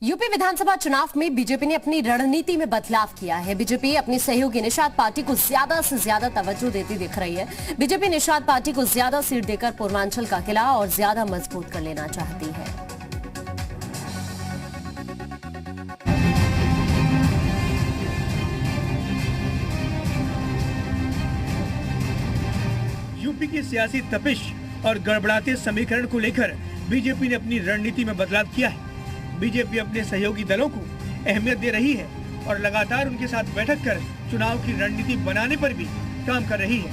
UP विधानसभा चुनाव में BJP ने अपनी रणनीति में बदलाव किया है। बीजेपी अपनी सहयोगी निषाद पार्टी को ज्यादा से ज्यादा तवज्जो देती दिख रही है। बीजेपी निषाद पार्टी को ज्यादा सीट देकर पूर्वांचल का किला और ज्यादा मजबूत कर लेना चाहती है। यूपी की सियासी तपिश और गड़बड़ाते समीकरण को लेकर बीजेपी ने अपनी रणनीति में बदलाव किया है। बीजेपी अपने सहयोगी दलों को अहमियत दे रही है और लगातार उनके साथ बैठक कर चुनाव की रणनीति बनाने पर भी काम कर रही है।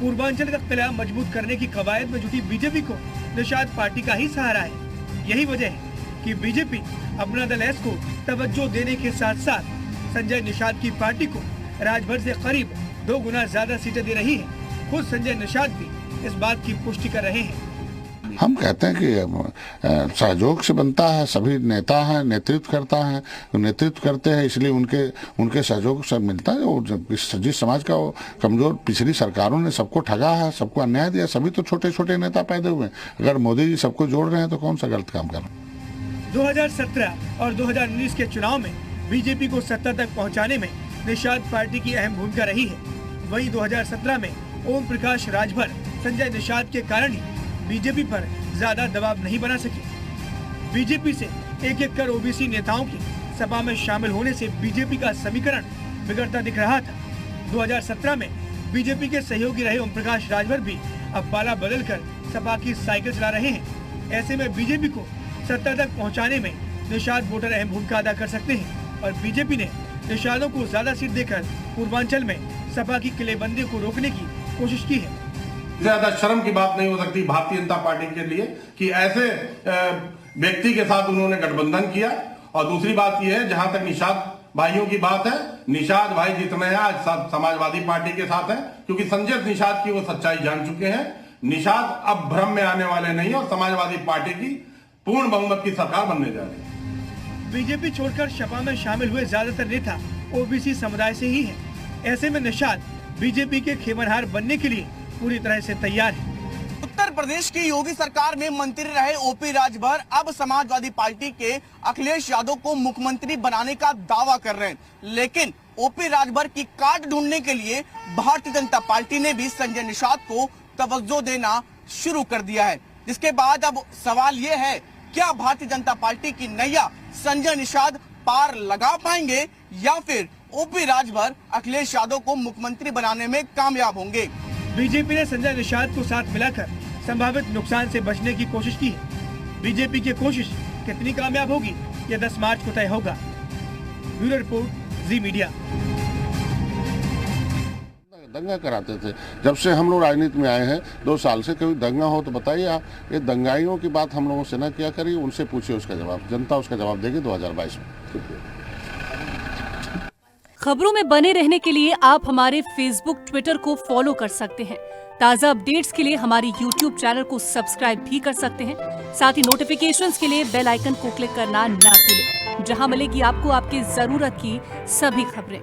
पूर्वांचल का किला मजबूत करने की कवायद में जुटी बीजेपी को निषाद पार्टी का ही सहारा है। यही वजह है कि बीजेपी अपना दल एस को तवज्जो देने के साथ साथ संजय निषाद की पार्टी को राजभर से करीब 2 गुना ज्यादा सीटें दे रही है। खुद संजय निषाद भी इस बात की पुष्टि कर रहे हैं। हम कहते हैं कि सहयोग से बनता है, सभी नेता हैं, नेतृत्व करता है, नेतृत्व करते हैं, इसलिए उनके सहयोग से मिलता है। और जिस समाज का कमजोर पिछली सरकारों ने सबको ठगा है, सबको अन्याय दिया, सभी तो छोटे छोटे नेता पैदा हुए हैं। अगर मोदी जी सबको जोड़ रहे हैं तो कौन सा गलत काम कर रहे हैं। 2017 और 2019 के चुनाव में बीजेपी को सत्ता तक पहुँचाने में निषाद पार्टी की अहम भूमिका रही है। वही 2017 में ओम प्रकाश राजभर संजय निषाद के कारण ही बीजेपी पर ज्यादा दबाव नहीं बना सके। बीजेपी से एक कर ओबीसी नेताओं की सपा में शामिल होने से बीजेपी का समीकरण बिगड़ता दिख रहा था। 2017 में बीजेपी के सहयोगी रहे ओम प्रकाश राजभर भी अब पाला बदलकर सपा की साइकिल चला रहे हैं। ऐसे में बीजेपी को सत्ता तक पहुंचाने में निषाद वोटर अहम भूमिका अदा कर सकते हैं और बीजेपी ने निषादों को ज्यादा सीट देकर पूर्वांचल में सपा की किलेबंदी को रोकने की कोशिश की है। ज्यादा शर्म की बात नहीं हो सकती भारतीय जनता पार्टी के लिए कि ऐसे व्यक्ति के साथ उन्होंने गठबंधन किया। और दूसरी बात यह है, जहां तक निषाद भाइयों की बात है, निषाद भाई जितने हैं आज समाजवादी पार्टी के साथ हैं, क्योंकि संजय निषाद की वो सच्चाई जान चुके हैं। निषाद अब भ्रम में आने वाले नहीं और समाजवादी पार्टी की पूर्ण बहुमत की सरकार बनने जा रही है। बीजेपी छोड़कर सपा में शामिल हुए ज्यादातर नेता ओबीसी समुदाय से ही है। ऐसे में निषाद बीजेपी के खेमनहार बनने के लिए पूरी तरह से तैयार है। उत्तर प्रदेश की योगी सरकार में मंत्री रहे ओपी राजभर अब समाजवादी पार्टी के अखिलेश यादव को मुख्यमंत्री बनाने का दावा कर रहे हैं, लेकिन ओपी राजभर की काट ढूंढने के लिए भारतीय जनता पार्टी ने भी संजय निषाद को तवज्जो देना शुरू कर दिया है। जिसके बाद अब सवाल ये है, क्या भारतीय जनता पार्टी की नैया संजय निषाद पार लगा पाएंगे या फिर ओपी राजभर अखिलेश यादव को मुख्यमंत्री बनाने में कामयाब होंगे। बीजेपी ने संजय निषाद को साथ मिलाकर संभावित नुकसान से बचने की कोशिश की है। बीजेपी की कोशिश कितनी कामयाब होगी यह 10 मार्च को तय होगा। ब्यूरो रिपोर्ट, जी मीडिया। दंगा कराते थे। जब से हम लोग राजनीति में आए हैं 2 साल से, कभी दंगा हो तो बताइए आप। ये दंगाइयों की बात हम लोगों से न किया करिए, उनसे पूछिए उसका जवाब। जनता उसका जवाब देगी 2022 में। खबरों में बने रहने के लिए आप हमारे फेसबुक, ट्विटर को फॉलो कर सकते हैं। ताज़ा अपडेट्स के लिए हमारी यूट्यूब चैनल को सब्सक्राइब भी कर सकते हैं। साथ ही नोटिफिकेशंस के लिए बेल आइकन को क्लिक करना ना भूलें, जहां मिलेगी आपको आपकी जरूरत की सभी खबरें।